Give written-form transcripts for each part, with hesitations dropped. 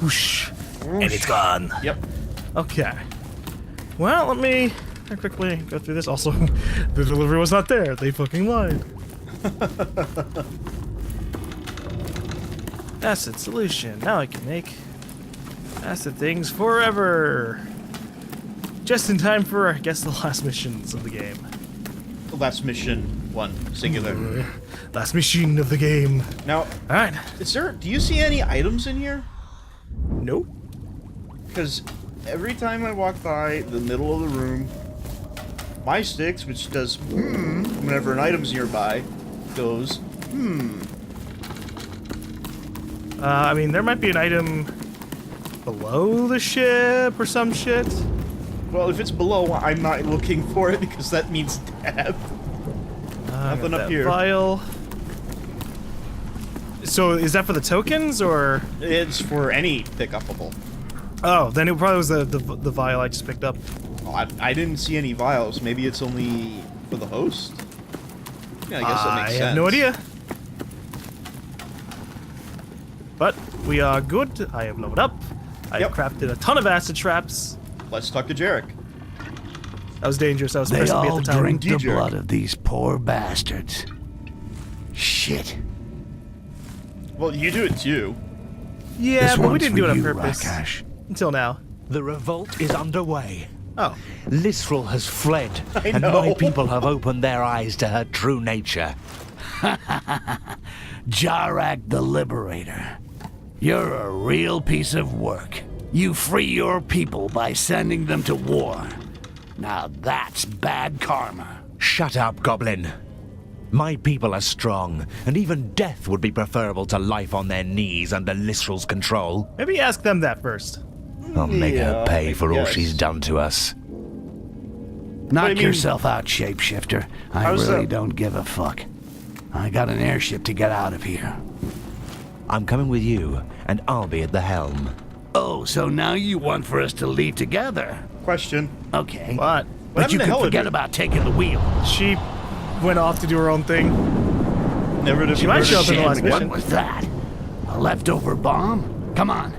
Whoosh. And it's gone. Yep. Okay. Well, let me quickly go through this. Also, the delivery was not there. They fucking lied. Acid solution. Now I can make acid things forever. Just in time for, I guess, the last missions of the game. The last mission, one, singular. Last mission of the game. Now, Alright. do you see any items in here? Nope. Because every time I walk by the middle of the room, my Styx, which does whenever an item's nearby, goes I mean, there might be an item below the ship or some shit. Well, if it's below, I'm not looking for it because that means death. Nothing up here. Vial. So, is that for the tokens, or? It's for any pick-upable. Oh, then it probably was the vial I just picked up. Oh, I didn't see any vials. Maybe it's only for the host? Yeah, I guess that makes sense. I have no idea. But we are good. I have loaded up. I've crafted a ton of acid traps. Let's talk to Jarek. That was dangerous. I was They supposed to be at all the time. drink the DJ. blood of these poor bastards. Shit. Well, you do it too. Yeah, This but we one's didn't for do it on you, purpose. Rakash. Until now. The revolt is underway. Oh. Lysrel has fled, I and know. my people have opened their eyes to her true nature. Jarak the Liberator. You're a real piece of work. You free your people by sending them to war. Now that's bad karma. Shut up, goblin. My people are strong, and even death would be preferable to life on their knees under Lysrel's control. Maybe ask them that first. I'll make her pay for all guess. she's done to us. Knock I mean- yourself out, shapeshifter. I How's really that- don't give a fuck. I got an airship to get out of here. I'm coming with you, and I'll be at the helm. Oh, so now you want for us to leave together? Question. Okay. But But you happened to can Helen? forget about taking the wheel. she went off to do her own thing. Never to She might show up in the Shit, last what mission. was that? A leftover bomb? Come on,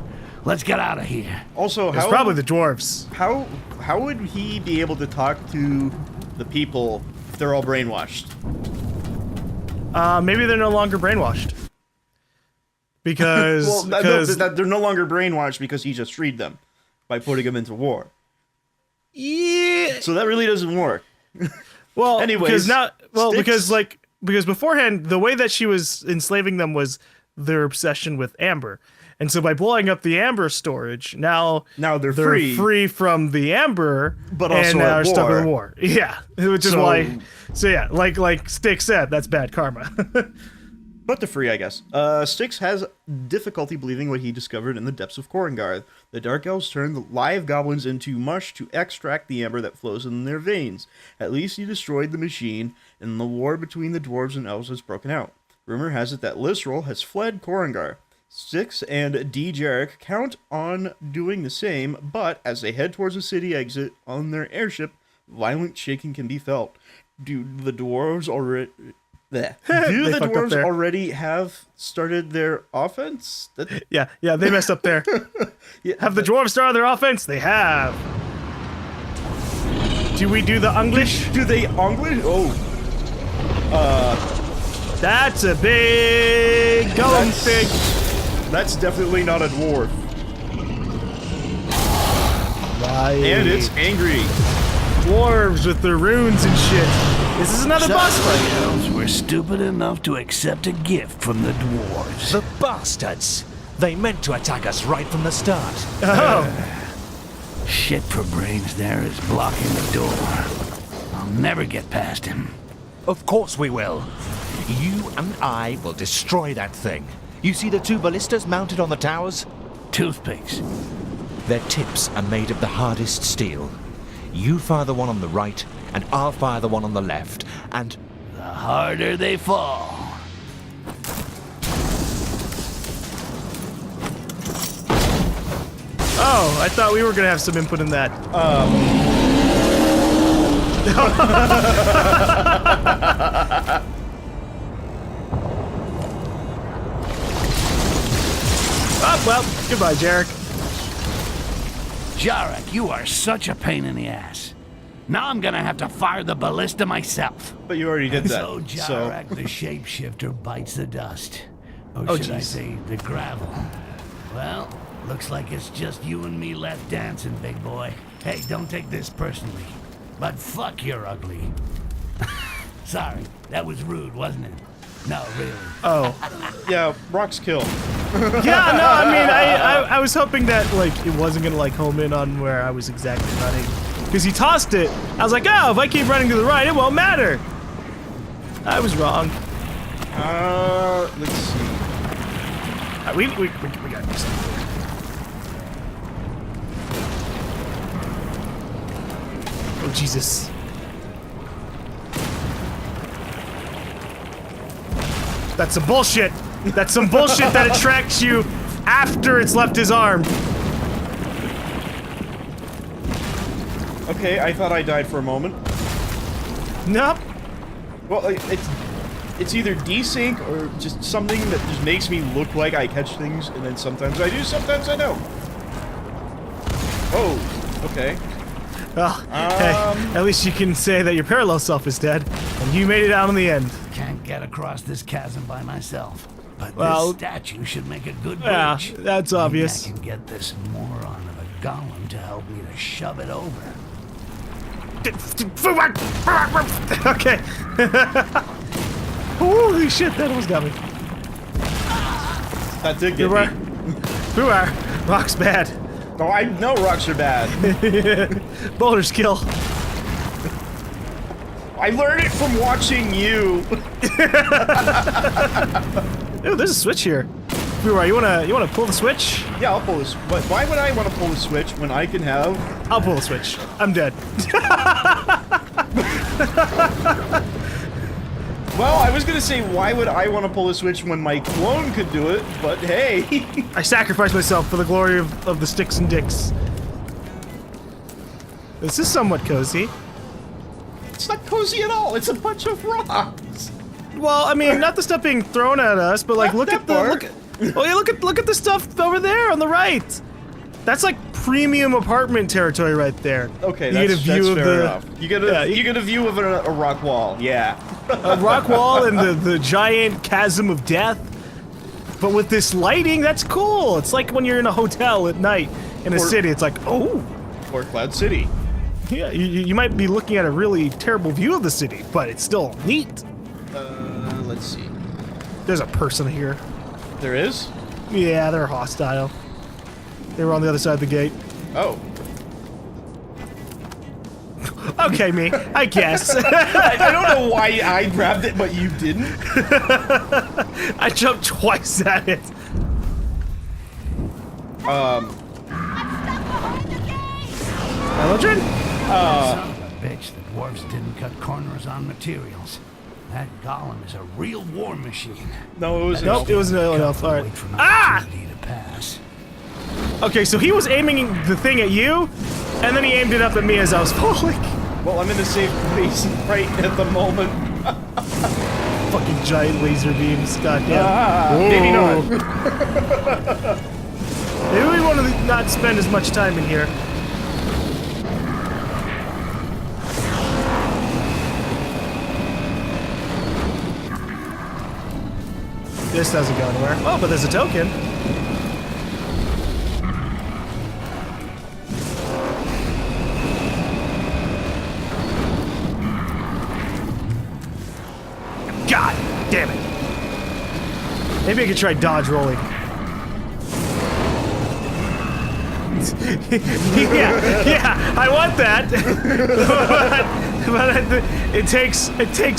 let's get out of here. Also, It's how probably the dwarves. how would he be able to talk to the people if they're all brainwashed? Maybe they're no longer brainwashed. Because Well, they're no longer brainwashed because he just freed them by putting them into war. yeah. So that really doesn't work. Well, Anyways, because now, well, Styx- because beforehand, the way that she was enslaving them was their obsession with amber, and so by blowing up the amber storage, now they're free from the amber, But also and now at are stuck war. with the war. Yeah, which is So- why. So yeah, like Styx said, that's bad karma. But to free, I guess. Styx has difficulty believing what he discovered in the depths of Korengar. The Dark Elves turned the live goblins into mush to extract the amber that flows in their veins. At least he destroyed the machine, and the war between the dwarves and elves has broken out. Rumor has it that Lysrel has fled Korengar. Styx and D. Jarek count on doing the same, but as they head towards the city exit on their airship, violent shaking can be felt. Do the dwarves already... Do They the fucked up dwarves there. already have started their offense? yeah, they messed up there. Yeah, Have the dwarves started their offense? They have. Do we do the English? Do they English? Oh. That's a big golem thing. That's definitely not a dwarf. Right. And it's angry. Dwarves with their runes and shit. This is another boss Sounds like fight. elves were stupid enough to accept a gift from the dwarves. The bastards! They meant to attack us right from the start. Oh, Shit for brains there is blocking the door. I'll never get past him. Of course we will. You and I will destroy that thing. You see the two ballistas mounted on the towers? Toothpicks. Their tips are made of the hardest steel. You fire the one on the right, and I'll fire the one on the left, and... The harder they fall. oh! I thought we were gonna have some input in that. Up! well, goodbye, Jarek. Jarek, you are such a pain in the ass. Now I'm gonna have to fire the ballista myself. But you already did that. So Jarek, the shapeshifter, bites the dust. Or Oh, should I jeez. say the gravel? Well, looks like it's just you and me left dancing, big boy. Hey, don't take this personally, but fuck, you're ugly. Sorry, that was rude, wasn't it? No, really. Oh. Yeah, Rock's kill. Yeah, no, I mean, I was hoping that, like, it wasn't gonna, like, home in on where I was exactly running. Because he tossed it. I was like, oh, if I keep running to the right, it won't matter. I was wrong. Let's see. We gotta do something. Oh, Jesus. That's some bullshit. That's some bullshit that attracts you after it's left his arm. Okay, I thought I died for a moment. Nope. Well, it's either desync or just something that just makes me look like I catch things, and then sometimes I do, sometimes I don't. Oh, okay. Well, hey, at least you can say that your parallel self is dead, and you made it out in the end. Can't get across this chasm by myself. But Well, this statue should make a good bridge. Yeah, that's Maybe obvious. I can get this moron of a golem to help me to shove it over. Okay. Holy shit, that almost got me. That did get FUBAR. me. FUBAR. Rock's bad. Oh, I know rocks are bad. Boulder's kill. I learned it from watching you. Ooh, there's a switch here. FUBAR, you wanna pull the switch? Yeah, I'll pull this. But why would I want to pull the switch when I can have? I'll pull the switch. I'm dead. Well, I was gonna say, why would I want to pull the switch when my clone could do it? But hey. I sacrificed myself for the glory of the sticks and dicks. This is somewhat cozy. It's not cozy at all. It's a bunch of rocks. Well, I mean, not the stuff being thrown at us, but like, Not look that at the part. oh yeah, look at the stuff over there on the right. That's like premium apartment territory right there. Okay, you that's fair enough. You get a Yeah, you get a view of a rock wall. Yeah. a rock wall and the giant chasm of death. But with this lighting, that's cool. It's like when you're in a hotel at night in a Or- city. It's like, oh, Or Cloud City. yeah, you might be looking at a really terrible view of the city, but it's still neat. Let's see. There's a person here. There is? Yeah, they're hostile. They were on the other side of the gate. Oh. Okay, me. I guess. I don't know why I grabbed it, but you didn't. I jumped twice at it. Eldrin? Son of a bitch, the dwarves didn't cut corners on materials. That golem is a real war machine. No, it was Nope, it was no enough. All right. Wait for an Ah! opportunity to pass. Okay, so he was aiming the thing at you, and then he aimed it up at me as I was falling. Well, I'm in the safe place right at the moment. Fucking giant laser beams. Goddamn. Maybe not. Maybe we want to not spend as much time in here. This doesn't go anywhere. Oh, but there's a token. God damn it. Maybe I could try dodge rolling. yeah, I want that. but it takes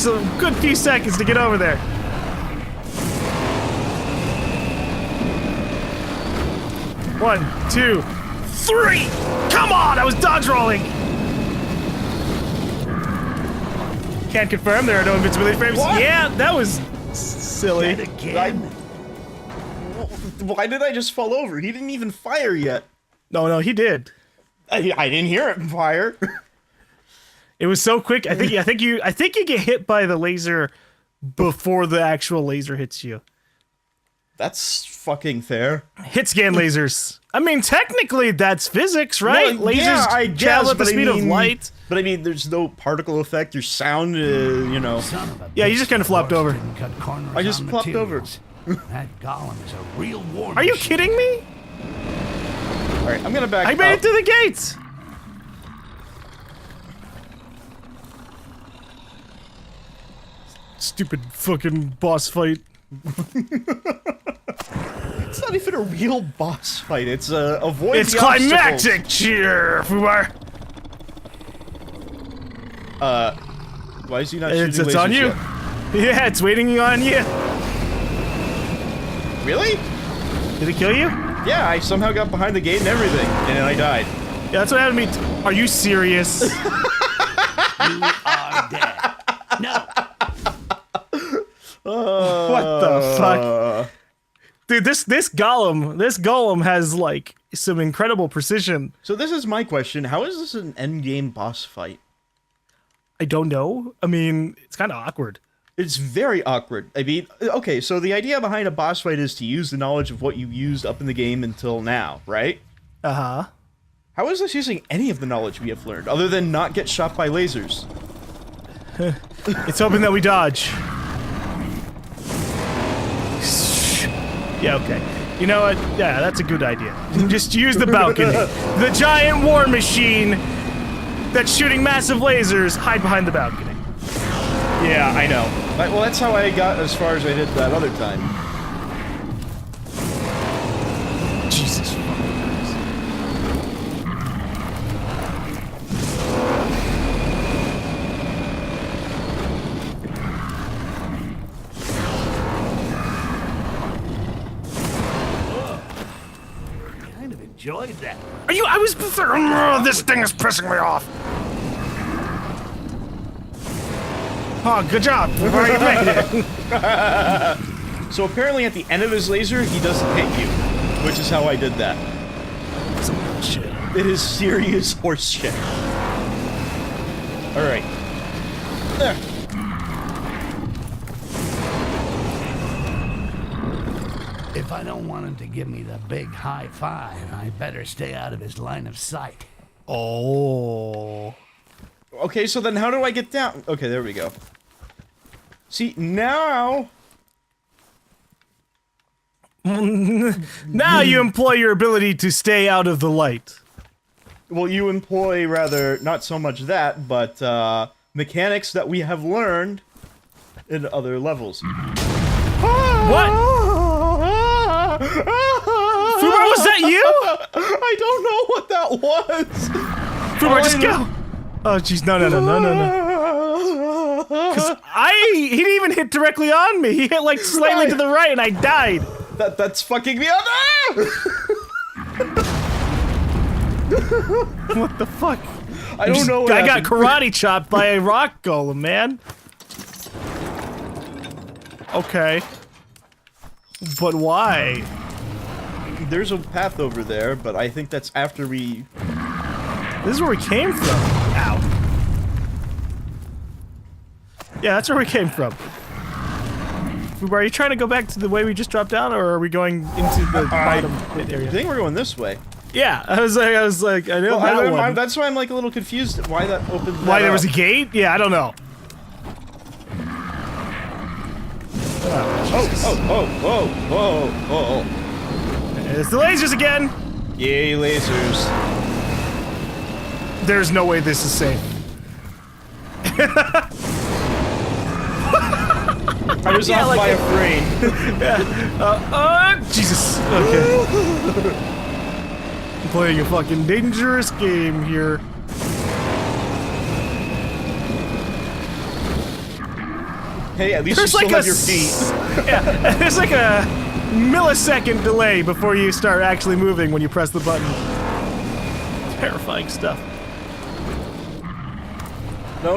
a good few seconds to get over there. One, two, three! Come on! I was dodge rolling! Can't confirm there are no invincibility frames. What? Yeah, that was silly. Dead again? Why did I just fall over? He didn't even fire yet. No, he did. I didn't hear it fire. It was so quick. I think you get hit by the laser before the actual laser hits you. That's fucking fair. Hit scan lasers. I mean, technically, that's physics, right? Well, Lasers yeah, I guess, travel at the but I speed of mean- light. But I mean, there's no particle effect. There's sound, you know. Son of a Yeah, you bitch, just kinda the flopped horse over. didn't cut corners I just on flopped over. materials. That GaLm is a real war Are you machine. kidding me? All right, I'm gonna back I up. made it to the gates. Stupid fucking boss fight. It's not even a real boss fight. It's avoid It's the obstacles. climactic, cheer, FUBAR. Why is he not shooting It's lasers on you. yet? Yeah, it's waiting on you. Really? Did it kill you? Yeah, I somehow got behind the gate and everything, and then I died. Yeah, that's what happened to me. Are you serious? You are dead. No. What the fuck? Dude, this golem has like some incredible precision. So this is my question. How is this an endgame boss fight? I don't know. I mean, it's kind of awkward. It's very awkward. I mean, okay, so the idea behind a boss fight is to use the knowledge of what you've used up in the game until now, right? Uh-huh. How is this using any of the knowledge we have learned, other than not get shot by lasers? It's hoping that we dodge. Yeah, okay. You know what? Yeah, that's a good idea. Just use the balcony. The giant war machine that's shooting massive lasers, hide behind the balcony. Yeah, I know. Well, that's how I got as far as I did that other time. Jesus fucking Christ. Kind of enjoyed that. Are you? I was. Oh, this thing is pissing me off. Oh, good job. You've already made it. So apparently at the end of his laser, he doesn't hit you, which is how I did that. Some bullshit. It is serious horse shit. Alright. There. If I don't want him to give me the big high five, I better stay out of his line of sight. Oh. Okay, so then how do I get down? Okay, there we go. See, now... Now you employ your ability to stay out of the light. Well, you employ, rather, not so much that, but, mechanics that we have learned in other levels. What? FUBAR, was that you? I don't know what that was! FUBAR, just go! Oh, jeez, no. Cause he didn't even hit directly on me. He hit like slightly to the right and I died. That's fucking me up! What the fuck? I don't know what I got happened. karate chopped by a rock golem, man. Okay. But why? There's a path over there, but I think that's after we... This is where we came from. Ow. Yeah, that's where we came from. FUBAR, are you trying to go back to the way we just dropped down, or are we going into the bottom pit I area? think we're going this way. Yeah, I was like, I know Well, that one. that's why I'm like a little confused at why that opened that Why there was a up. gate? Yeah, I don't know. Oh. It's the lasers again. Yay, lasers. There's no way this is safe. I was off like by it. a frame. Jesus. Okay. I'm playing a fucking dangerous game here. Hey, at least There's you still like have your feet. Yeah, there's like a millisecond delay before you start actually moving when you press the button. Terrifying stuff. No.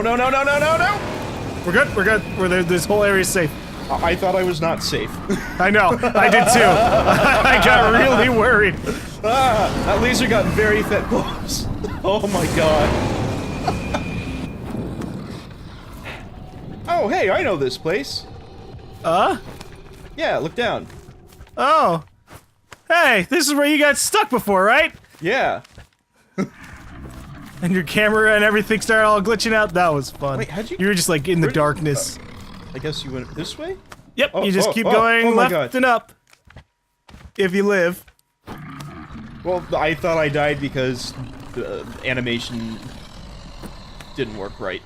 We're good. We're there. This whole area is safe. I thought I was not safe. I know. I did too. I got really worried. That laser got very close. Oh my god. Oh, hey, I know this place. Uh? Yeah, look down. Oh. Hey, this is where you got stuck before, right? Yeah. And your camera and everything started all glitching out? That was fun. Wait, how'd you- You were just like in the where did- darkness. I guess you went this way? Yep, Oh, you just oh, keep oh, going oh my left God. and up. If you live. Well, I thought I died because the animation didn't work right.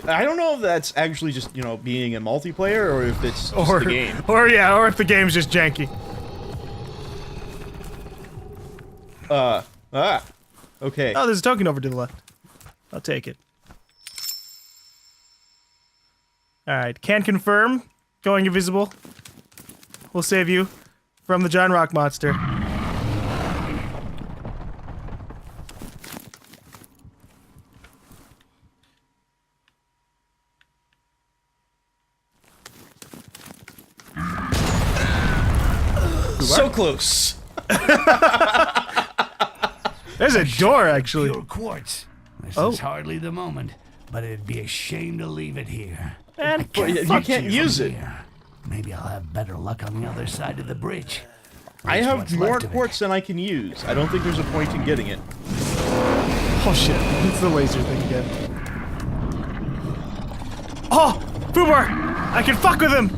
I don't know if that's actually just, you know, being a multiplayer or if it's just the game. Or if the game's just janky. Okay. Oh, there's a token over to the left. I'll take it. Alright, can confirm. Going invisible. We'll save you from the John Rock monster. So close. There's a door, actually. Pure quartz. This Oh. is hardly the moment, but it'd be a shame to leave it here. And You Fuck can't from use it. here. Maybe I'll have better luck on the other side of the bridge. I That's have what's more left of it. quartz than I can use. I don't think there's a point in getting it. oh shit, it's the laser thing again. Oh! FUBAR! I can fuck with him!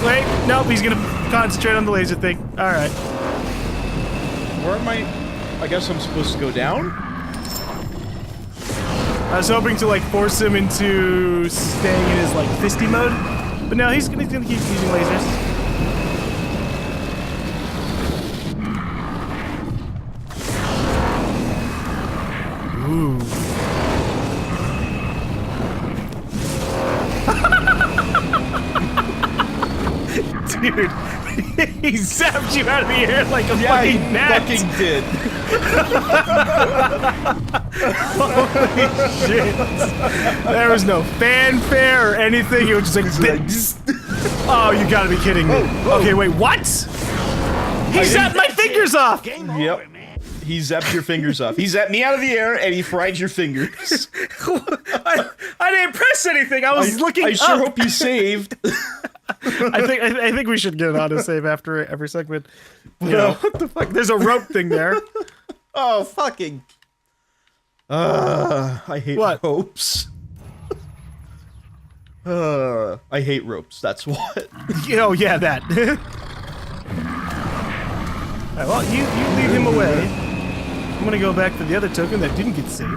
Wait, nope, he's gonna concentrate on the laser thing. Alright. Where am I? I guess I'm supposed to go down? I was hoping to like force him into staying in his like fisty mode, but no, he's gonna keep using lasers. Ooh. Dude, he zapped you out of the air like a fucking gnat. fucking did. Holy shit. There was no fanfare or anything. He was just like, oh, you gotta be kidding me. Okay, wait, what? He zapped my fingers off! Game over, Yep. man. He zapped your fingers off. He zapped me out of the air and he fried your fingers. I didn't press anything. I was looking I up. sure hope you saved. I think we should get an autosave after every segment. You know, what the fuck? There's a rope thing there. Oh, fucking. I hate What? ropes. I hate ropes, that's what. Oh, yeah, that. Alright, well, you lead him away. I'm gonna go back for the other token that didn't get saved.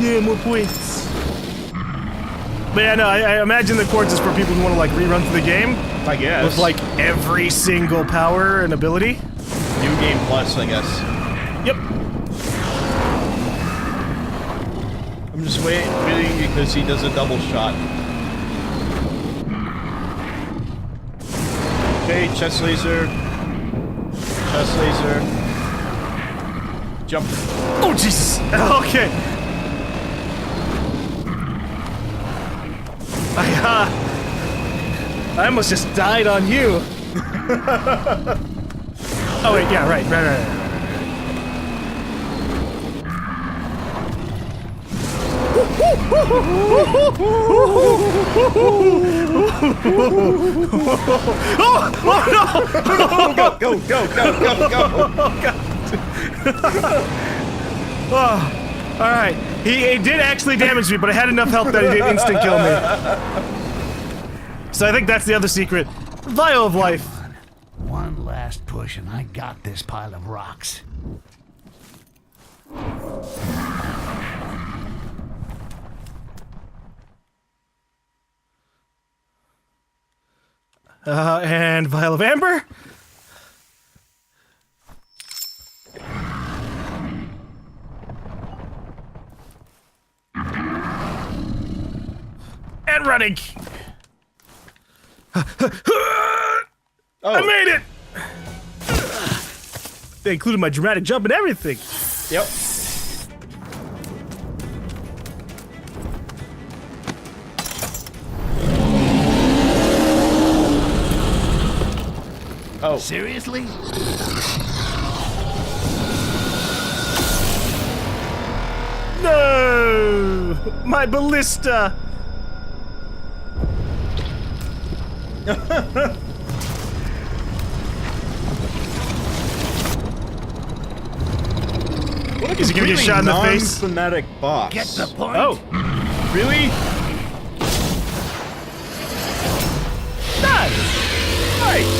Yeah, more points. But yeah, no, I imagine the quartz is for people who want to like rerun through the game I guess. with like every single power and ability. New Game Plus, I guess. Yep. I'm just waiting because he does a double shot. Okay, chest laser. Chest laser. Jump. Oh Jesus. Okay. I almost just died on you. Oh wait, yeah, right. Oh no! Go, go, go, go, go! Oh, all right. He did actually damage me, but I had enough health that he didn't instant kill me. So I think that's the other secret. Vial of life. One last push and I got this pile of rocks. And vial of amber. And running. Oh, I made it. They included my dramatic jump and everything. yep. Oh, Seriously? No. My ballista! What a Is he gonna get completely shot in the face? non-thematic boss. Get the point? Oh, Really? Nice.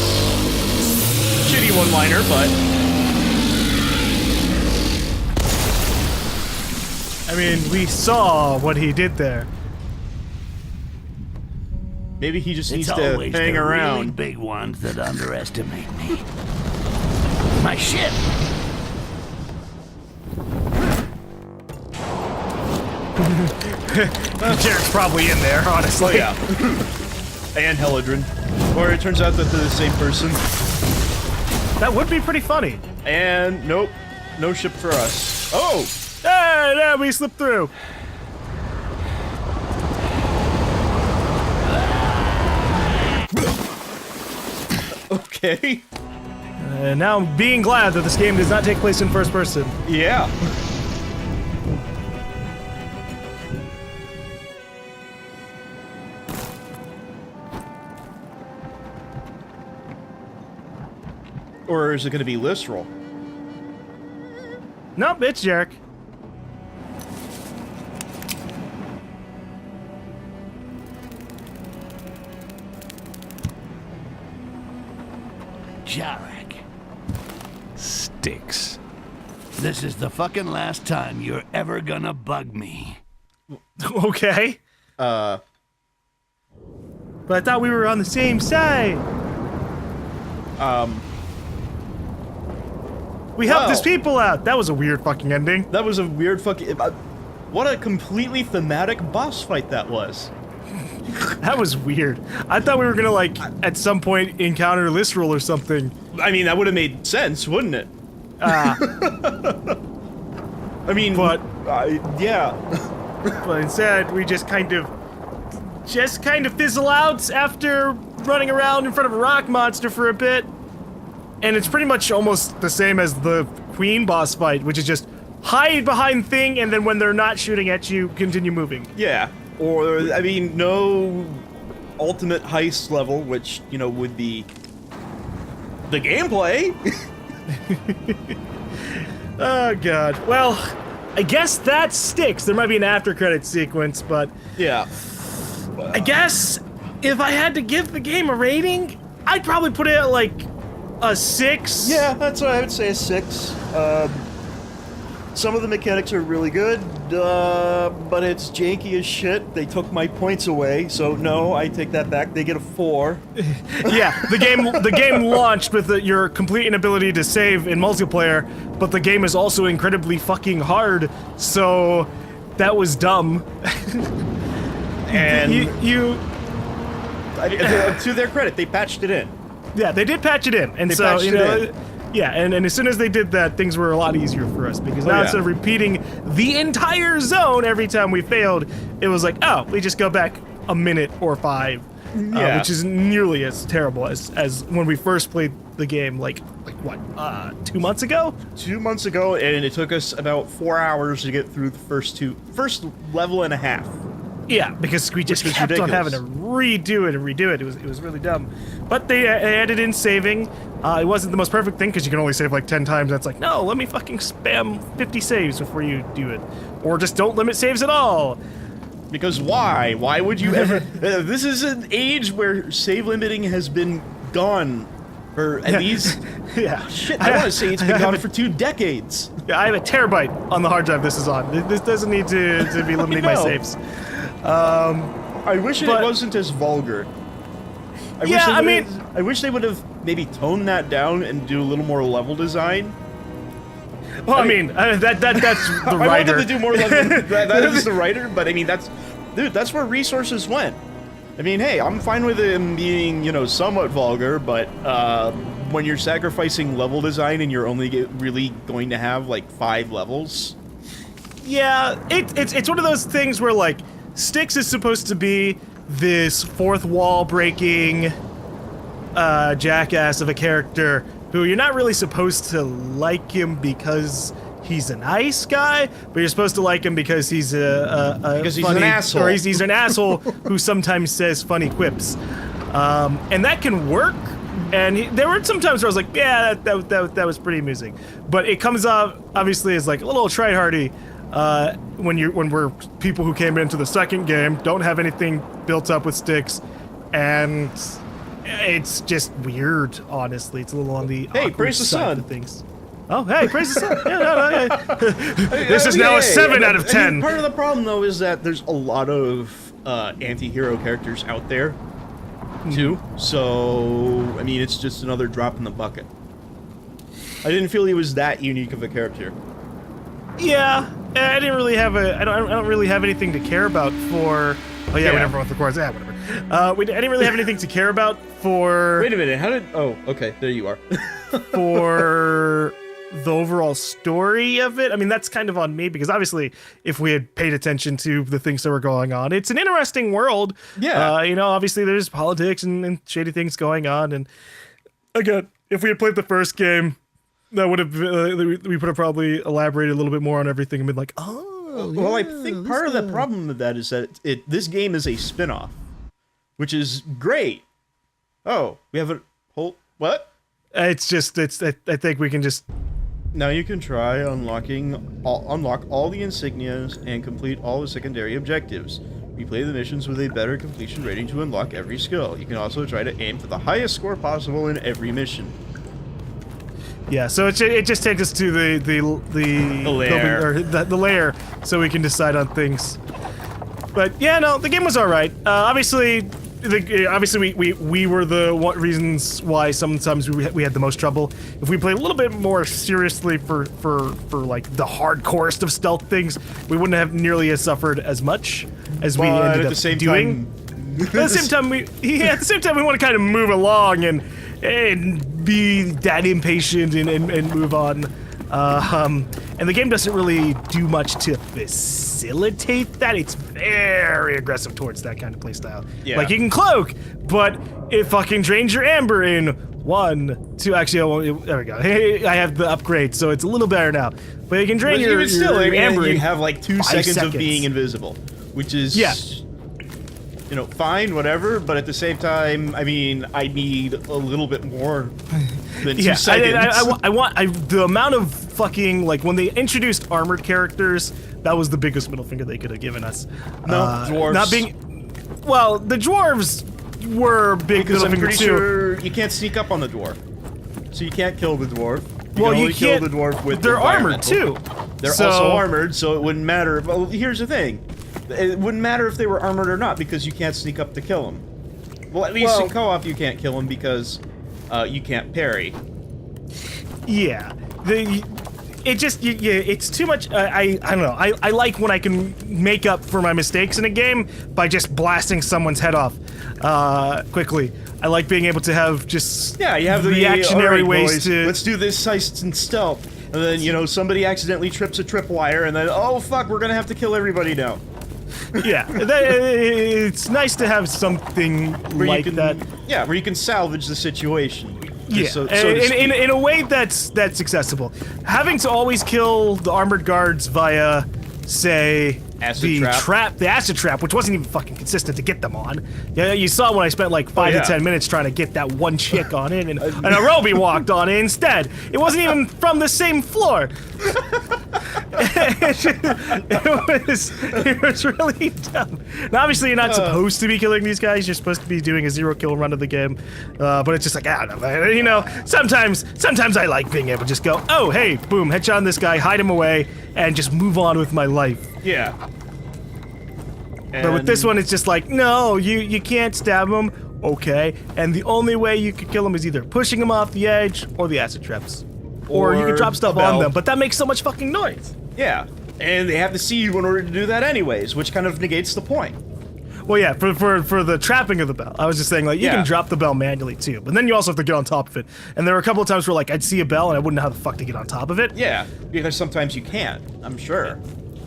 Shitty one-liner, but I mean, we saw what he did there. maybe he just needs It's to always hang the really around. big ones that underestimate me. My ship! Jarek's probably in there, honestly. Oh yeah. And Heladrin. Or it turns out that they're the same person. That would be pretty funny. And nope, no ship for us. Oh! Hey, there, we slipped through. Okay. And now I'm being glad that this game does not take place in first person. Yeah. Or is it going to be Listral? Nope, it's Jarek. Jarek, Styx. this is the fucking last time you're ever gonna bug me. Okay. But I thought we were on the same side. We helped his Well. people out. That was a weird fucking ending. That was a weird fucking... what a completely thematic boss fight that was. That was weird. I thought we were gonna, like, at some point encounter Listral or something. I mean, that would have made sense, wouldn't it? Ah, I mean... But- yeah. but instead, we just kind of fizzle out after running around in front of a rock monster for a bit. And it's pretty much almost the same as the Queen boss fight, which is just hide behind thing, and then when they're not shooting at you, continue moving. Yeah. Or, I mean, no ultimate heist level, which, you know, would be the gameplay. Oh god. Well, I guess that Styx. There might be an after credit sequence, but Yeah. I guess if I had to give the game a rating, I'd probably put it at like a 6. Yeah, that's what I would say, a 6. Some of the mechanics are really good, but it's janky as shit. They took my points away, so no, I take that back. They get a 4. Yeah, the game launched with your complete inability to save in multiplayer, but the game is also incredibly fucking hard. So that was dumb. And you to their credit, they patched it in. yeah, they did patch it in, and They so patched you it know. in. Yeah, and as soon as they did that, things were a lot easier for us, because now yeah. instead of repeating the entire zone every time we failed, it was like, oh, we just go back a minute or 5, Yeah. which is nearly as terrible as when we first played the game, like what, 2 months ago? 2 months ago, and it took us about 4 hours to get through the first level and a half. Yeah, because we just Which was kept on having ridiculous. to redo it and redo it. It was really dumb. But they added in saving. It wasn't the most perfect thing because you can only save like 10 times. That's like, no, let me fucking spam 50 saves before you do it. Or just don't limit saves at all. Because why? Why would you ever... this is an age where save limiting has been gone for at least... Yeah. Shit, I want to say it's been gone for 2 decades. Yeah, I have a terabyte on the hard drive this is on. This doesn't need to be limiting my know. saves. I wish But- it wasn't as vulgar. I wish they would have maybe toned that down and do a little more level design. Well, I mean, that's the I want writer. them to do more level. that is the writer, but I mean that's where resources went. I mean, hey, I'm fine with him being, you know, somewhat vulgar, but when you're sacrificing level design and you're only really going to have like 5 levels. Yeah, it's one of those things where, like, Styx is supposed to be this fourth wall breaking jackass of a character who you're not really supposed to like him because he's a nice guy, but you're supposed to like him because he's Because he's funny, an asshole. or he's an asshole who sometimes says funny quips, and that can work. And there were some times where I was like, yeah, that was pretty amusing, but it comes off obviously as like a little try-hardy when we're people who came into the second game, don't have anything built up with Styx, and it's just weird. Honestly, it's a little on the awkward praise the side sun. of things. Oh, hey, praise the sun. Yeah. This is now a 7 out of 10. Part of the problem, though, is that there's a lot of anti-hero characters out there, too. So, I mean, it's just another drop in the bucket. I didn't feel he was that unique of a character. Yeah, I didn't really have I don't really have anything to care about for. Oh yeah, when everyone records, yeah, whatever. I didn't really have anything to care about for. Wait a minute, how did? Oh, okay, there you are. For the overall story of it. I mean, that's kind of on me because obviously, if we had paid attention to the things that were going on, it's an interesting world. Yeah. You know, obviously there's politics and shady things going on, and again, if we had played the first game, that would have we would have probably elaborated a little bit more on everything and been like, oh. Well, I yeah, think part of the problem with that is that this game is a spin-off, which is great. Oh, we have a whole what? It's just I think we can just. Now you can try unlock all the insignias and complete all the secondary objectives. Replay the missions with a better completion rating to unlock every skill. You can also try to aim for the highest score possible in every mission. Yeah, so it just takes us to the lair. or the lair, so we can decide on things. But yeah, no, the game was all right. Obviously we were the reasons why sometimes we had the most trouble. If we played a little bit more seriously for like the hardcorest of stealth things, we wouldn't have nearly as suffered as much as we ended up doing. At the same time, we want to kind of move along and be that impatient and move on. And the game doesn't really do much to facilitate that. It's very aggressive towards that kind of playstyle. Yeah. Like, you can cloak, but it fucking drains your amber in 1, 2. Actually, there we go. Hey, I have the upgrade, so it's a little better now. But you can drain your amber in you have like 2 seconds of seconds. being invisible, which is you know, fine, whatever, but at the same time, I mean, I need a little bit more than 2 seconds. I want the amount of fucking, like, when they introduced armored characters, that was the biggest middle finger they could have given us. No, dwarves. Not being, well, the dwarves were big Because middle I'm finger pretty too. sure you can't sneak up on the dwarf. So you can't kill the dwarf. You Well, can you only kill can't. the dwarf with They're armored environmental. too. They're So- also armored, so it wouldn't matter. Well, here's the thing. It wouldn't matter if they were armored or not, because you can't sneak up to kill them. Well, at least in co-op you can't kill them because you can't parry. Yeah, it's too much. I don't know. I like when I can make up for my mistakes in a game by just blasting someone's head off quickly. I like being able to have just Yeah, you have the reactionary "Alright, ways boys, to. let's do this heist in stealth. And then, you know, somebody accidentally trips a tripwire, and then, oh fuck, we're gonna have to kill everybody now. Yeah, it's nice to have something Where like you can, that. Yeah, where you can salvage the situation. Yeah, So to speak. in a way that's accessible. Having to always kill the armored guards via, say, Acid trap. the acid trap, which wasn't even fucking consistent to get them on. Yeah, you saw when I spent like 5 to 10 minutes trying to get that one chick on in, and a Roby walked on it instead. It wasn't even from the same floor. It was really dumb. Now, obviously, you're not supposed to be killing these guys. You're supposed to be doing a 0-kill run of the game. But it's just like, I don't know, man. You know, sometimes I like being able to just go, oh, hey, boom, headshot on this guy, hide him away, and just move on with my life. Yeah. But with this one, it's just like, no, you can't stab him. Okay. And the only way you could kill him is either pushing him off the edge or the acid traps. Or you could drop stuff on them, but that makes so much fucking noise. Yeah. And they have to see you in order to do that anyways, which kind of negates the point. Well, yeah, for the trapping of the bell, I was just saying, like, you can drop the bell manually, too. But then you also have to get on top of it. And there were a couple of times where, like, I'd see a bell and I wouldn't know how the fuck to get on top of it. Yeah, because sometimes you can't, I'm sure.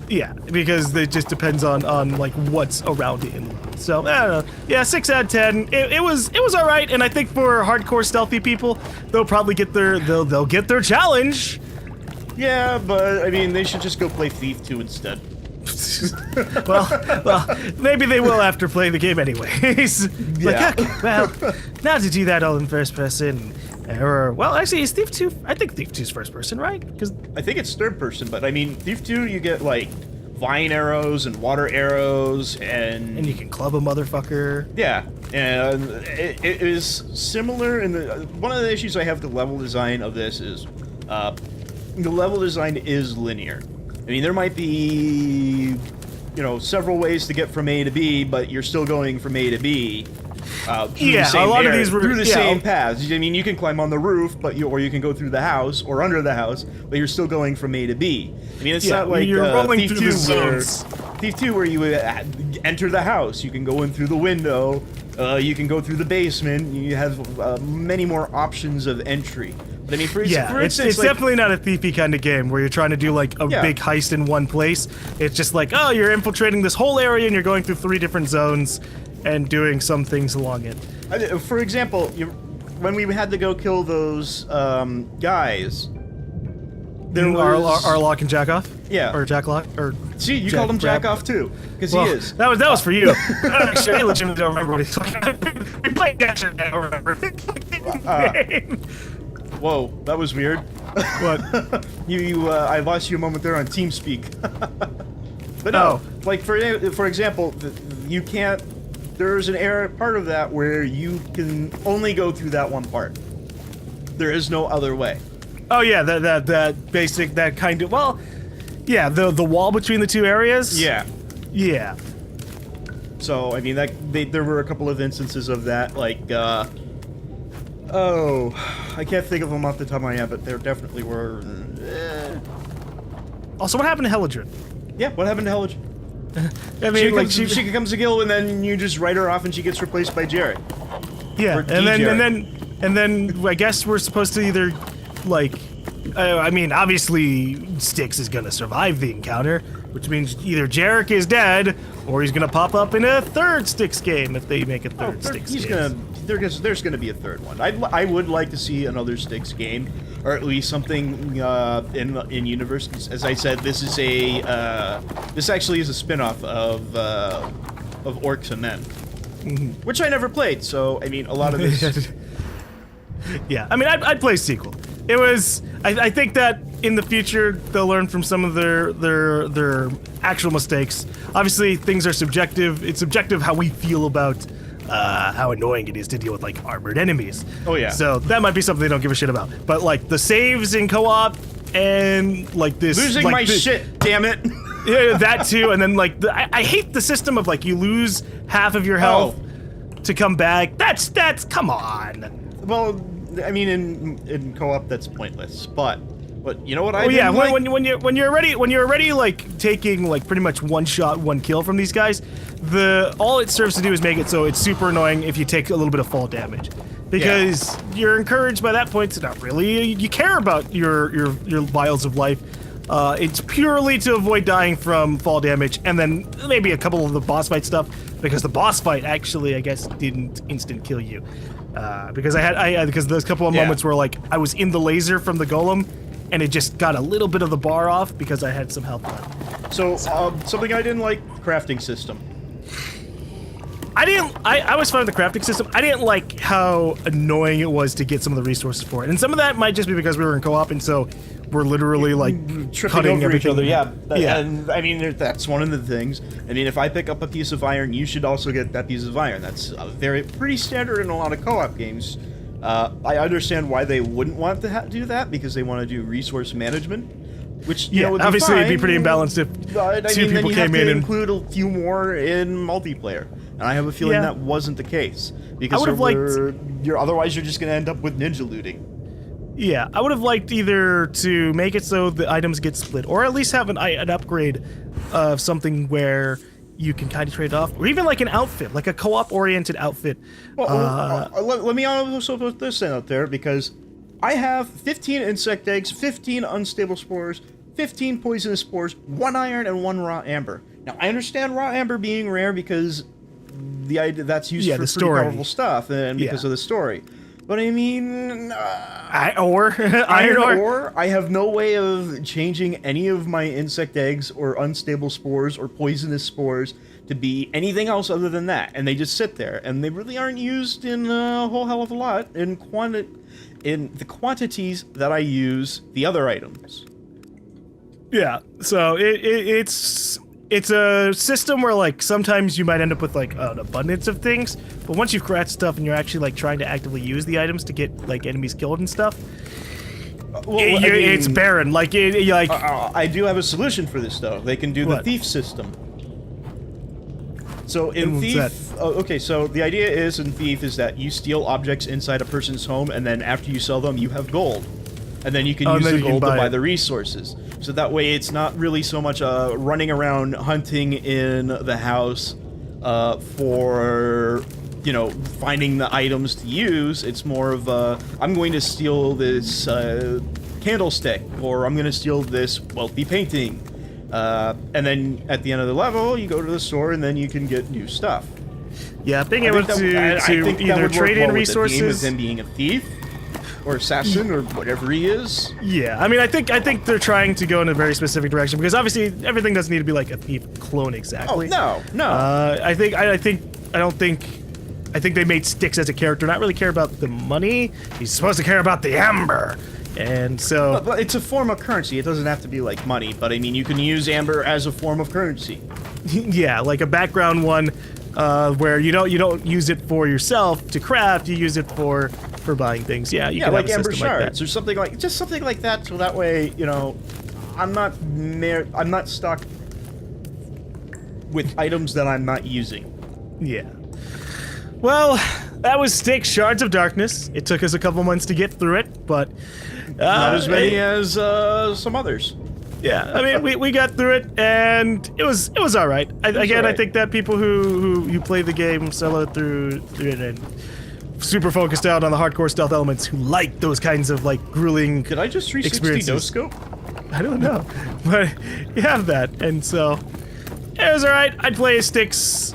Yeah, because it just depends on like, what's around it. So, I don't know. Yeah, 6 out of 10. It was all right, and I think for hardcore stealthy people, they'll probably get they'll get their challenge. Yeah, but I mean, they should just go play Thief 2 instead. well, maybe they will after playing the game anyways. Yeah. Like, okay, well, now to do that all in first person, or well, actually, is Thief 2? I think Thief 2 is first person, right? Because I think it's third person, but I mean, Thief 2, you get like vine arrows and water arrows, and you can club a motherfucker. yeah, and it is similar. In the one of the issues I have with the level design of this is the level design is linear. I mean, there might be, you know, several ways to get from A to B, but you're still going from A to B. Through the same a lot area, of these were through the same paths. I mean, you can climb on the roof, but or you can go through the house or under the house, but you're still going from A to B. I mean, it's not like you're rolling Thief through 2 the where zones. Thief 2 where you enter the house, you can go in through the window, you can go through the basement. You have many more options of entry. But I mean, for instance, it's like, definitely not a thiefy kind of game where you're trying to do like a big heist in one place. It's just like, oh, you're infiltrating this whole area and you're going through 3 different zones and doing some things along it. For example, when we had to go kill those guys, there was Arlock and Jackoff? Yeah. Or Jacklock? Or see, you called him Jackoff too, because well, he is. That was for you. Actually, I legitimately don't remember what he's talking about. We played that shit, I don't remember. Whoa, that was weird. What? I lost you a moment there on TeamSpeak. But no, like for example, you can't. There's an part of that where you can only go through that one part. There is no other way. Oh yeah, that basic, that kind of, well, yeah, the wall between the 2 areas. Yeah. Yeah. So I mean, there were a couple of instances of that, like oh, I can't think of them off the top of my head, but there definitely were. Also, what happened to Helidrin? Yeah, what happened to Helge? I mean, she comes to kill, and then you just write her off, and she gets replaced by Jared. Yeah, Or and then I guess we're supposed to either, like, I mean, obviously Styx is gonna survive the encounter, which means either Jarek is dead, or he's gonna pop up in a 3rd Styx game if they make a 3rd Styx game. There's gonna be a 3rd one. I would like to see another Styx game, or at least something in universe. As I said, this is this actually is a spin-off of Orcs and Men, which I never played. So I mean, a lot of this. Yeah, I mean, I'd play sequel. It was. I think that in the future they'll learn from some of their actual mistakes. Obviously, things are subjective. It's subjective how we feel about how annoying it is to deal with like armored enemies. Oh yeah. So that might be something they don't give a shit about. But like the saves in co-op and like this Losing like, my shit, damn it. Yeah, that too. And then like I hate the system of like you lose half of your health to come back. That's come on. Well, I mean, in co-op that's pointless. But you know what I? Oh yeah, like? when you're already like taking like pretty much 1 shot, 1 kill from these guys, all it serves to do is make it so it's super annoying if you take a little bit of fall damage, because you're encouraged by that point to not really you care about your vials of life. It's purely to avoid dying from fall damage, and then maybe a couple of the boss fight stuff, because the boss fight actually I guess didn't instant kill you, because because there's a couple of moments where like I was in the laser from the golem, and it just got a little bit of the bar off because I had some health left. So something I didn't like: crafting system. I was fine with the crafting system. I didn't like how annoying it was to get some of the resources for it, and some of that might just be because we were in co-op, and so we're literally like cutting over each everything. other. Yeah. Yeah. And I mean, that's one of the things. I mean, if I pick up a piece of iron, you should also get that piece of iron. That's pretty standard in a lot of co-op games. I understand why they wouldn't want to do that, because they want to do resource management, which would be obviously fine. it'd be pretty imbalanced if two people came in and include a few more in multiplayer. And I have a feeling that wasn't the case, because I would have otherwise you're just going to end up with ninja looting. Yeah, I would have liked either to make it so the items get split, or at least have an upgrade of something where you can kind of trade it off, or even like an outfit, like a co-op oriented outfit. Well, let me also put this out there, because I have 15 insect eggs, 15 unstable spores, 15 poisonous spores, 1 iron, and 1 raw amber. Now, I understand raw amber being rare because that's used for pretty powerful stuff, and because of the story. But I mean, Iron ore. I have no way of changing any of my insect eggs or unstable spores or poisonous spores to be anything else other than that, and they just sit there, and they really aren't used in a whole hell of a lot in the quantities that I use the other items. Yeah, so it's a system where, like, sometimes you might end up with, like, an abundance of things, but once you've cracked stuff and you're actually, like, trying to actively use the items to get, like, enemies killed and stuff, it's barren. Like, I do have a solution for this, though. They can do the thief system. So in Thief, okay, so the idea is in Thief is that you steal objects inside a person's home, and then after you sell them, you have gold. And then you can use the gold to buy the resources. So that way it's not really so much running around hunting in the house for, you know, finding the items to use. It's more of I'm going to steal this candlestick, or I'm going to steal this wealthy painting. And then at the end of the level, you go to the store and then you can get new stuff. Yeah, being able to either trade in resources. Him being a thief or assassin or whatever he is. Yeah, I mean, I think they're trying to go in a very specific direction because obviously everything doesn't need to be like a thief clone exactly. Oh no. I think they made Styx as a character not really care about the money. He's supposed to care about the amber. And so... But it's a form of currency. It doesn't have to be like money, but I mean, you can use amber as a form of currency. Yeah, like a background one where you don't use it for yourself to craft, you use it for buying things. Yeah, you can like have a amber system shards like or something like... Just something like that, so that way, you know, I'm not stuck with items that I'm not using. Yeah. Well, that was Styx, Shards of Darkness. It took us a couple months to get through it, but... not as many as some others. Yeah, I mean, we got through it, and it was all right. I think that people who play the game solo through it and super focused out on the hardcore stealth elements, who like those kinds of like grueling Did I just 360 no scope? I don't know, but you have that, and so it was all right. I'd play a Styx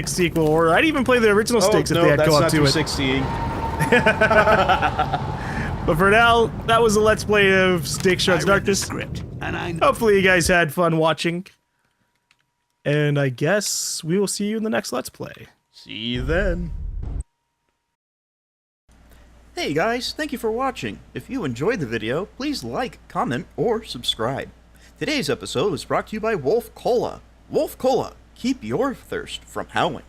sequel, or I'd even play the original Styx if they had co-op to it. 360. But for now, that was a Let's Play of Styx, Shards of Darkness. Script, and Hopefully you guys had fun watching. And I guess we will see you in the next Let's Play. See you then. Hey guys, thank you for watching. If you enjoyed the video, please like, comment, or subscribe. Today's episode was brought to you by Wolf Cola. Wolf Cola, keep your thirst from howling.